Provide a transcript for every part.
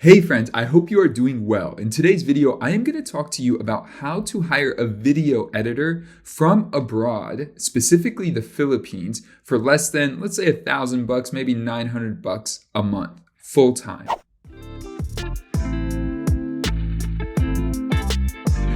Hey friends, I hope you are doing well. In today's video, I am going to talk to you about how to hire a video editor from abroad, specifically the Philippines, for less than, let's say $1,000, maybe $900 a month, full time.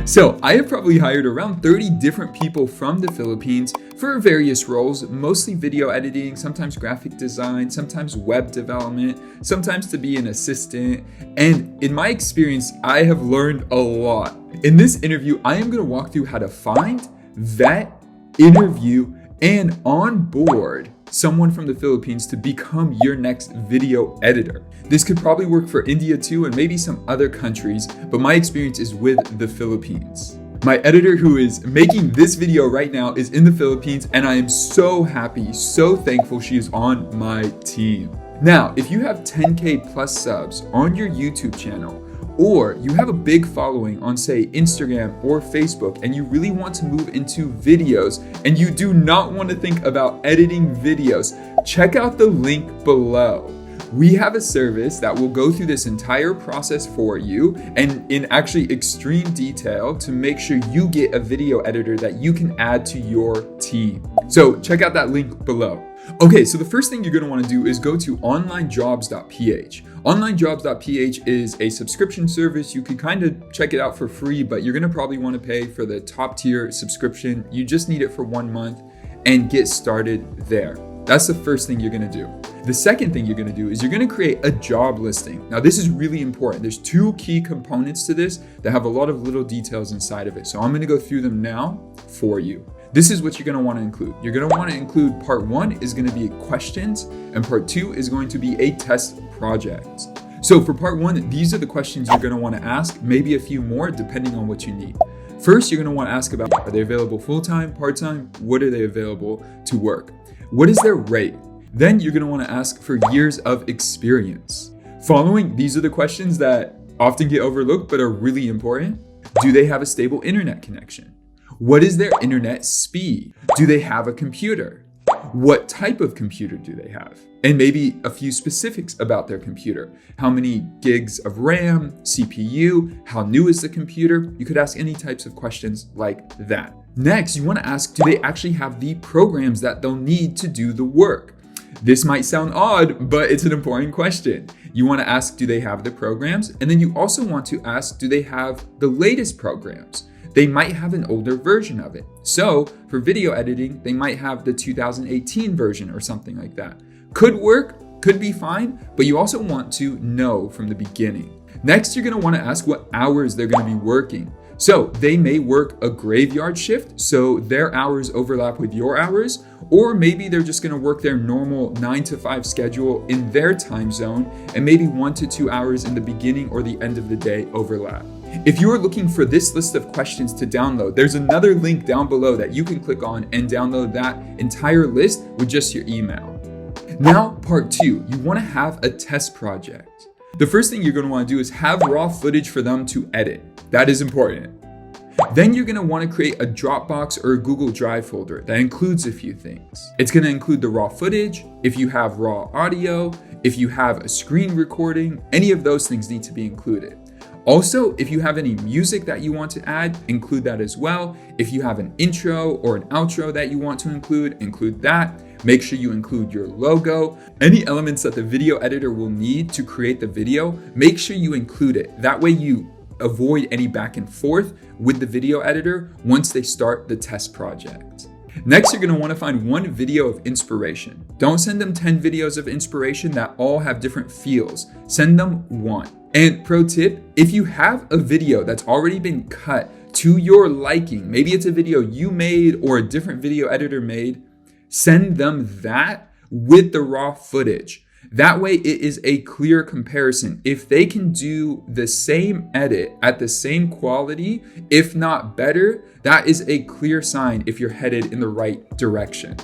So I have probably hired around 30 different people from the Philippines for various roles, mostly video editing, sometimes graphic design, sometimes web development, sometimes to be an assistant. And in my experience, I have learned a lot. In this interview, I am going to walk through how to find, vet, interview, and onboard someone from the Philippines to become your next video editor. This could probably work for India too, and maybe some other countries, but my experience is with the Philippines. My editor who is making this video right now is in the Philippines, and I am so happy, so thankful she is on my team. Now, if you have 10K plus subs on your YouTube channel, or you have a big following on, say, Instagram or Facebook, and you really want to move into videos, and you do not want to think about editing videos, check out the link below. We have a service that will go through this entire process for you and in actually extreme detail to make sure you get a video editor that you can add to your team. So check out that link below. Okay, so the first thing you're going to want to do is go to Onlinejobs.ph. Onlinejobs.ph is a subscription service. You can kind of check it out for free, but you're going to probably want to pay for the top tier subscription. You just need it for 1 month and get started there. That's the first thing you're going to do. The second thing you're going to do is you're going to create a job listing. Now, this is really important. There's 2 key components to this that have a lot of little details inside of it. So I'm going to go through them now for you. This is what you're going to want to include. You're going to want to include part 1 is going to be questions, and part 2 is going to be a test project. So for part 1, these are the questions you're going to want to ask, maybe a few more depending on what you need. First, you're going to want to ask about, are they available full-time, part-time? What are they available to work? What is their rate? Then you're going to want to ask for years of experience. Following, these are the questions that often get overlooked but are really important. Do they have a stable internet connection? What is their internet speed? Do they have a computer? What type of computer do they have? And maybe a few specifics about their computer. How many gigs of RAM, CPU, how new is the computer? You could ask any types of questions like that. Next, you want to ask, do they actually have the programs that they'll need to do the work? This might sound odd, but it's an important question. You want to ask, do they have the programs? And then you also want to ask, do they have the latest programs? They might have an older version of it. So for video editing, they might have the 2018 version or something like that. Could work, could be fine, but you also want to know from the beginning. Next, you're going to want to ask what hours they're going to be working. So they may work a graveyard shift, so their hours overlap with your hours, or maybe they're just going to work their normal 9 to 5 schedule in their time zone, and maybe 1 to 2 hours in the beginning or the end of the day overlap. If you are looking for this list of questions to download, there's another link down below that you can click on and download that entire list with just your email. Now, part 2, you want to have a test project. The first thing you're going to want to do is have raw footage for them to edit. That is important. Then you're going to want to create a Dropbox or a Google Drive folder that includes a few things. It's going to include the raw footage, if you have raw audio, if you have a screen recording, any of those things need to be included. Also, if you have any music that you want to add, include that as well. If you have an intro or an outro that you want to include that. Make sure you include your logo. Any elements that the video editor will need to create the video, make sure you include it. That way you avoid any back and forth with the video editor once they start the test project. Next, you're going to want to find 1 video of inspiration. Don't send them 10 videos of inspiration that all have different feels. Send them 1. And pro tip, if you have a video that's already been cut to your liking, maybe it's a video you made or a different video editor made, send them that with the raw footage. That way it is a clear comparison. If they can do the same edit at the same quality, if not better, that is a clear sign if you're headed in the right direction.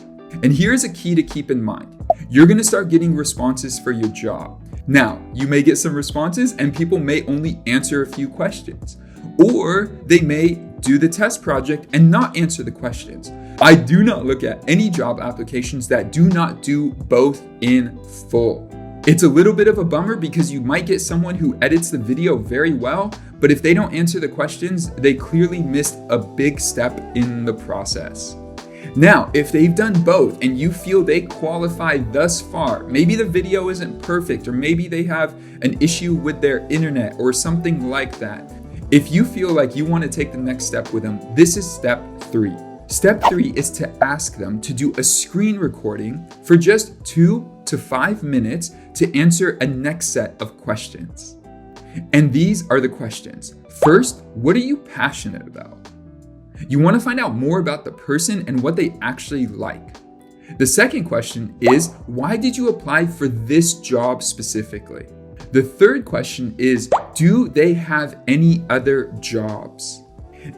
And here's a key to keep in mind. You're going to start getting responses for your job. Now, you may get some responses and people may only answer a few questions, or they may do the test project and not answer the questions. I do not look at any job applications that do not do both in full. It's a little bit of a bummer because you might get someone who edits the video very well, but if they don't answer the questions, they clearly missed a big step in the process. Now, if they've done both and you feel they qualify thus far, maybe the video isn't perfect, or maybe they have an issue with their internet or something like that. If you feel like you want to take the next step with them, this is step 3. Step 3 is to ask them to do a screen recording for just 2 to 5 minutes to answer a next set of questions. And these are the questions. First, what are you passionate about? You want to find out more about the person and what they actually like. The second question is, why did you apply for this job specifically? The third question is, do they have any other jobs?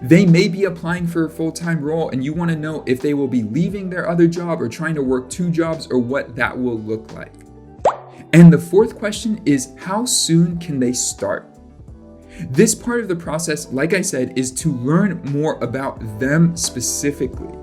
They may be applying for a full-time role and you want to know if they will be leaving their other job or trying to work 2 jobs or what that will look like. And the fourth question is, how soon can they start? This part of the process, like I said, is to learn more about them specifically.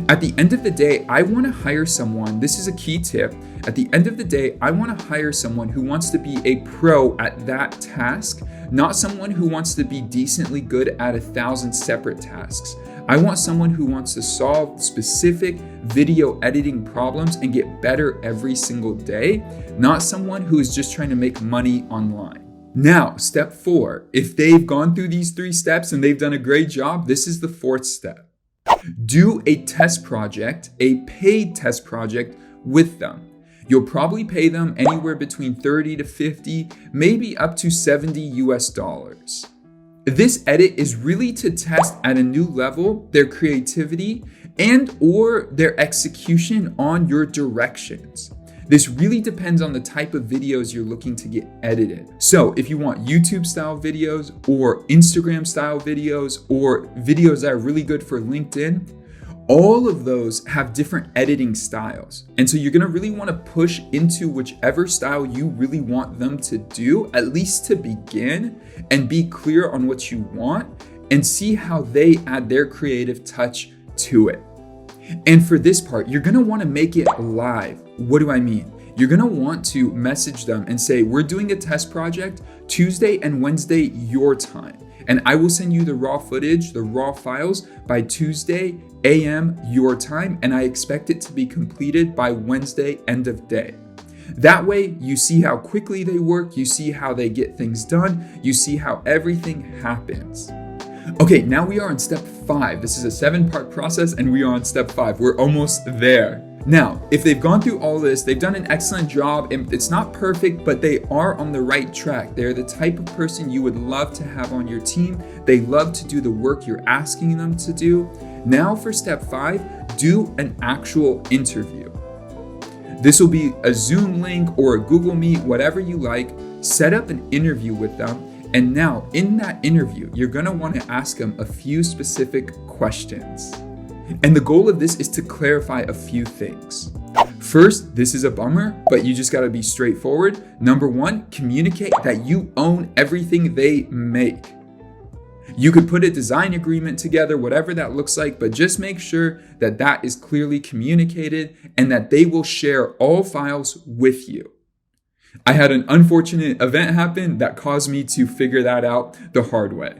At the end of the day, I want to hire someone, this is a key tip, at the end of the day, I want to hire someone who wants to be a pro at that task, not someone who wants to be decently good at 1,000 separate tasks. I want someone who wants to solve specific video editing problems and get better every single day, not someone who is just trying to make money online. Now, step 4, if they've gone through these 3 steps and they've done a great job, this is the 4th step. Do a test project, a paid test project with them. You'll probably pay them anywhere between 30 to 50, maybe up to $70 US. This edit is really to test at a new level their creativity and or their execution on your directions. This really depends on the type of videos you're looking to get edited. So if you want YouTube style videos or Instagram style videos or videos that are really good for LinkedIn, all of those have different editing styles. And so you're gonna really wanna push into whichever style you really want them to do, at least to begin, and be clear on what you want and see how they add their creative touch to it. And for this part, you're gonna wanna make it live. What do I mean? You're gonna want to message them and say, we're doing a test project Tuesday and Wednesday your time. And I will send you the raw footage, the raw files by Tuesday AM your time. And I expect it to be completed by Wednesday end of day. That way you see how quickly they work, you see how they get things done, you see how everything happens. Okay, now we are on step 5. This is a 7-part process and we are on step 5. We're almost there. Now, if they've gone through all this, they've done an excellent job, and it's not perfect, but they are on the right track. They're the type of person you would love to have on your team. They love to do the work you're asking them to do. Now for step 5, do an actual interview. This will be a Zoom link or a Google Meet, whatever you like. Set up an interview with them. And now in that interview, you're gonna wanna ask them a few specific questions. And the goal of this is to clarify a few things. First, this is a bummer, but you just gotta be straightforward. Number 1, communicate that you own everything they make. You could put a design agreement together, whatever that looks like, but just make sure that that is clearly communicated and that they will share all files with you. I had an unfortunate event happen that caused me to figure that out the hard way.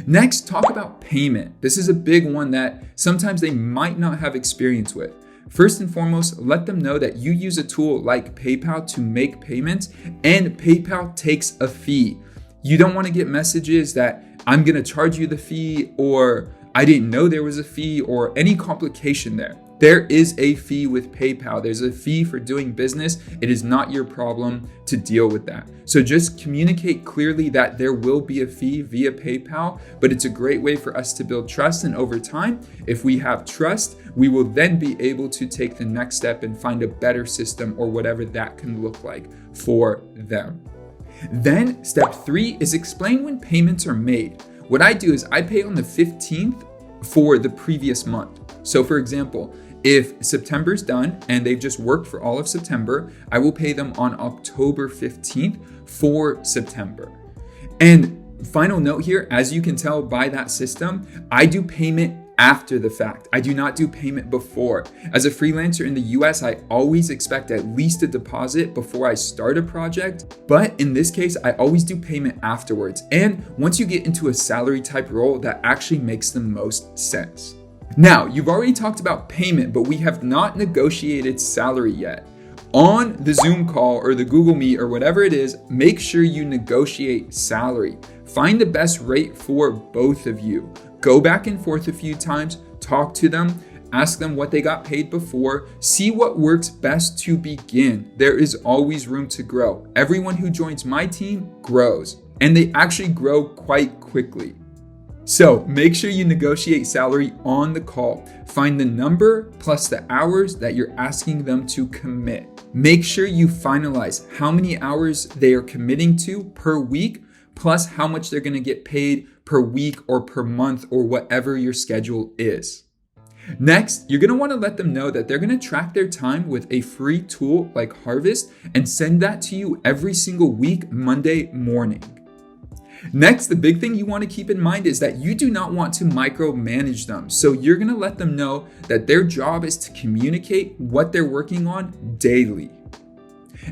Next, talk about payment. This is a big one that sometimes they might not have experience with. First and foremost, let them know that you use a tool like PayPal to make payments, and PayPal takes a fee. You don't want to get messages that I'm going to charge you the fee, or I didn't know there was a fee, or any complication there. There is a fee with PayPal. There's a fee for doing business. It is not your problem to deal with that. So just communicate clearly that there will be a fee via PayPal, but it's a great way for us to build trust. And over time, if we have trust, we will then be able to take the next step and find a better system or whatever that can look like for them. Then step 3 is explain when payments are made. What I do is I pay on the 15th for the previous month. So for example, if September's done and they've just worked for all of September, I will pay them on October 15th for September. And final note here, as you can tell by that system, I do payment after the fact. I do not do payment before. As a freelancer in the US, I always expect at least a deposit before I start a project. But in this case, I always do payment afterwards. And once you get into a salary type role, that actually makes the most sense. Now, you've already talked about payment, but we have not negotiated salary yet. On the Zoom call or the Google Meet or whatever it is, make sure you negotiate salary. Find the best rate for both of you. Go back and forth a few times, talk to them, ask them what they got paid before, see what works best to begin. There is always room to grow. Everyone who joins my team grows, and they actually grow quite quickly. So make sure you negotiate salary on the call. Find the number plus the hours that you're asking them to commit. Make sure you finalize how many hours they are committing to per week, plus how much they're going to get paid per week or per month or whatever your schedule is. Next, you're going to want to let them know that they're going to track their time with a free tool like Harvest and send that to you every single week, Monday morning. Next, the big thing you want to keep in mind is that you do not want to micromanage them. So you're going to let them know that their job is to communicate what they're working on daily.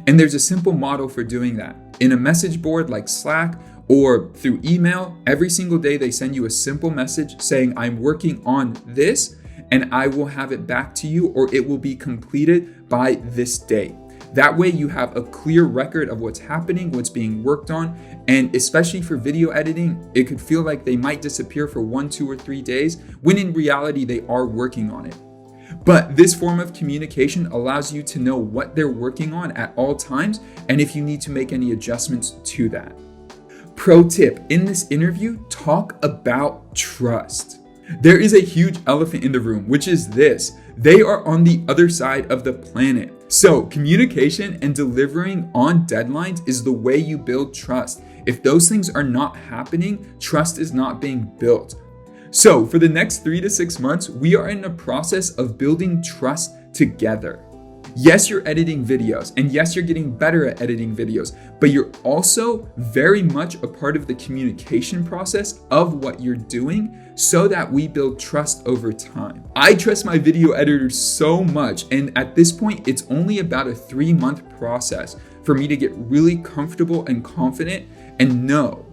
And there's a simple model for doing that. In a message board like Slack or through email, every single day they send you a simple message saying, I'm working on this and I will have it back to you, or it will be completed by this day. That way you have a clear record of what's happening, what's being worked on, and especially for video editing, it could feel like they might disappear for 1, 2, or 3 days, when in reality they are working on it. But this form of communication allows you to know what they're working on at all times, and if you need to make any adjustments to that. Pro tip, in this interview, talk about trust. There is a huge elephant in the room, which is this. They are on the other side of the planet. So communication and delivering on deadlines is the way you build trust. If those things are not happening, trust is not being built. So for the next 3 to 6 months, we are in a process of building trust together. Yes, you're editing videos, and yes, you're getting better at editing videos, but you're also very much a part of the communication process of what you're doing so that we build trust over time. I trust my video editor so much, and at this point, it's only about a 3-month process for me to get really comfortable and confident and know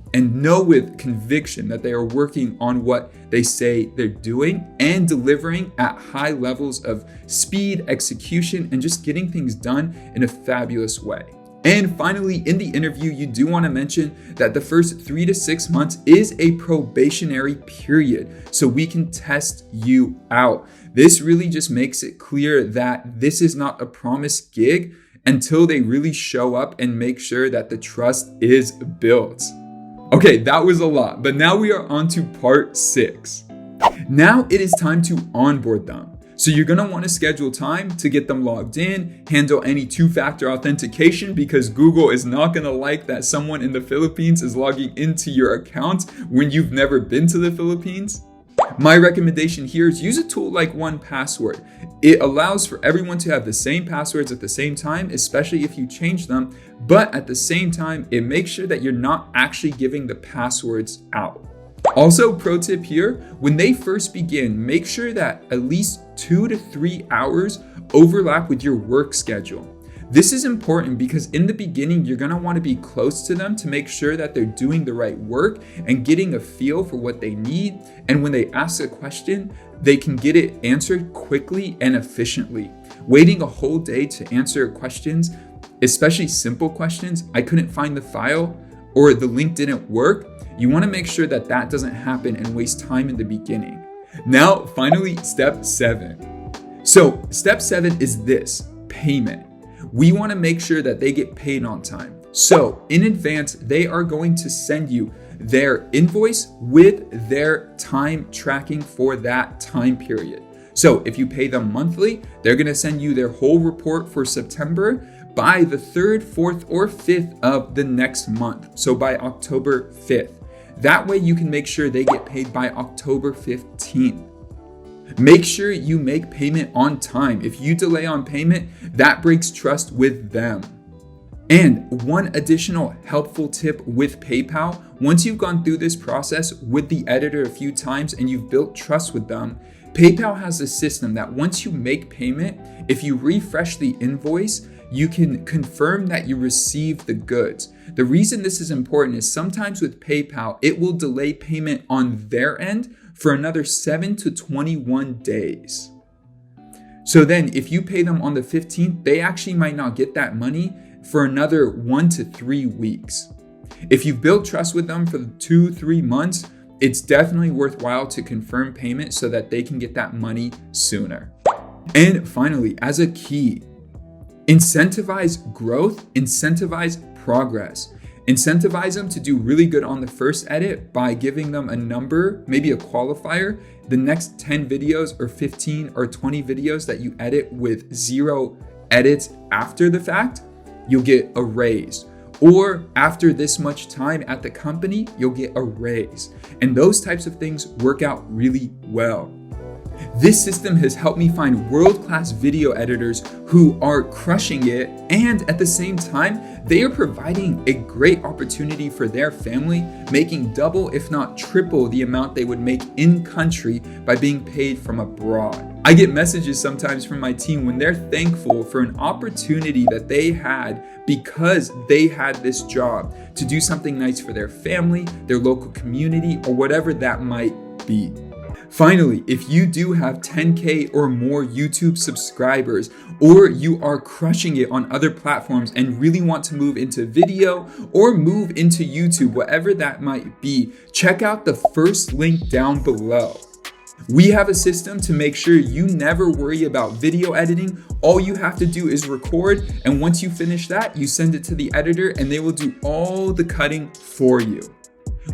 with conviction that they are working on what they say they're doing and delivering at high levels of speed, execution, and just getting things done in a fabulous way. And finally, in the interview, you do want to mention that the first 3 to 6 months is a probationary period, so we can test you out. This really just makes it clear that this is not a promised gig until they really show up and make sure that the trust is built. Okay, that was a lot, but now we are on to part 6. Now it is time to onboard them. So you're gonna wanna schedule time to get them logged in, handle any 2-factor authentication because Google is not gonna like that someone in the Philippines is logging into your account when you've never been to the Philippines. My recommendation here is use a tool like 1Password. It allows for everyone to have the same passwords at the same time, especially if you change them, but at the same time, it makes sure that you're not actually giving the passwords out. Also, pro tip here, when they first begin, make sure that at least 2 to 3 hours overlap with your work schedule. This is important because in the beginning, you're gonna wanna be close to them to make sure that they're doing the right work and getting a feel for what they need. And when they ask a question, they can get it answered quickly and efficiently. Waiting a whole day to answer questions, especially simple questions, I couldn't find the file or the link didn't work, you wanna make sure that that doesn't happen and waste time in the beginning. Now, finally, step 7. So step 7 is this, payment. We want to make sure that they get paid on time. So in advance, they are going to send you their invoice with their time tracking for that time period. So if you pay them monthly, they're going to send you their whole report for September by the 3rd, 4th, or 5th of the next month. So by October 5th. That way you can make sure they get paid by October 15th. Make sure you make payment on time. If you delay on payment, that breaks trust with them. And one additional helpful tip with PayPal, once you've gone through this process with the editor a few times and you've built trust with them, PayPal has a system that once you make payment, if you refresh the invoice, you can confirm that you received the goods. The reason this is important is sometimes with PayPal, it will delay payment on their end for another 7 to 21 days. So then if you pay them on the 15th, they actually might not get that money for another 1 to 3 weeks. If you've built trust with them for 2-3 months, it's definitely worthwhile to confirm payment so that they can get that money sooner. And finally, as a key, incentivize growth, incentivize progress. Incentivize them to do really good on the first edit by giving them a number, maybe a qualifier. The next 10 videos or 15 or 20 videos that you edit with 0 edits after the fact, you'll get a raise. Or after this much time at the company, you'll get a raise. And those types of things work out really well. This system has helped me find world-class video editors who are crushing it, and at the same time, they are providing a great opportunity for their family, making double if not triple the amount they would make in country by being paid from abroad. I get messages sometimes from my team when they're thankful for an opportunity that they had because they had this job to do something nice for their family, their local community, or whatever that might be. Finally, if you do have 10K or more YouTube subscribers, or you are crushing it on other platforms and really want to move into video or move into YouTube, whatever that might be, check out the first link down below. We have a system to make sure you never worry about video editing. All you have to do is record, and once you finish that, you send it to the editor and they will do all the cutting for you.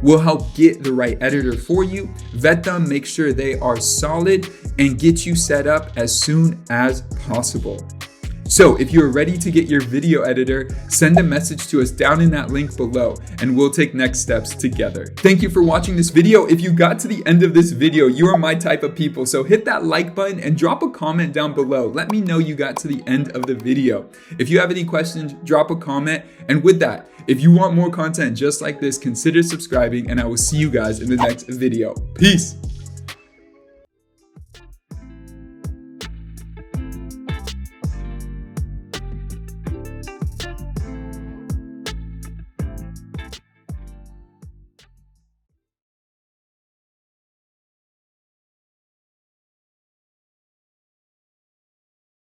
We'll help get the right editor for you, vet them, make sure they are solid, and get you set up as soon as possible. So if you're ready to get your video editor, send a message to us down in that link below and we'll take next steps together. Thank you for watching this video. If you got to the end of this video, you are my type of people. So hit that like button and drop a comment down below. Let me know you got to the end of the video. If you have any questions, drop a comment. And with that, if you want more content just like this, consider subscribing and I will see you guys in the next video. Peace.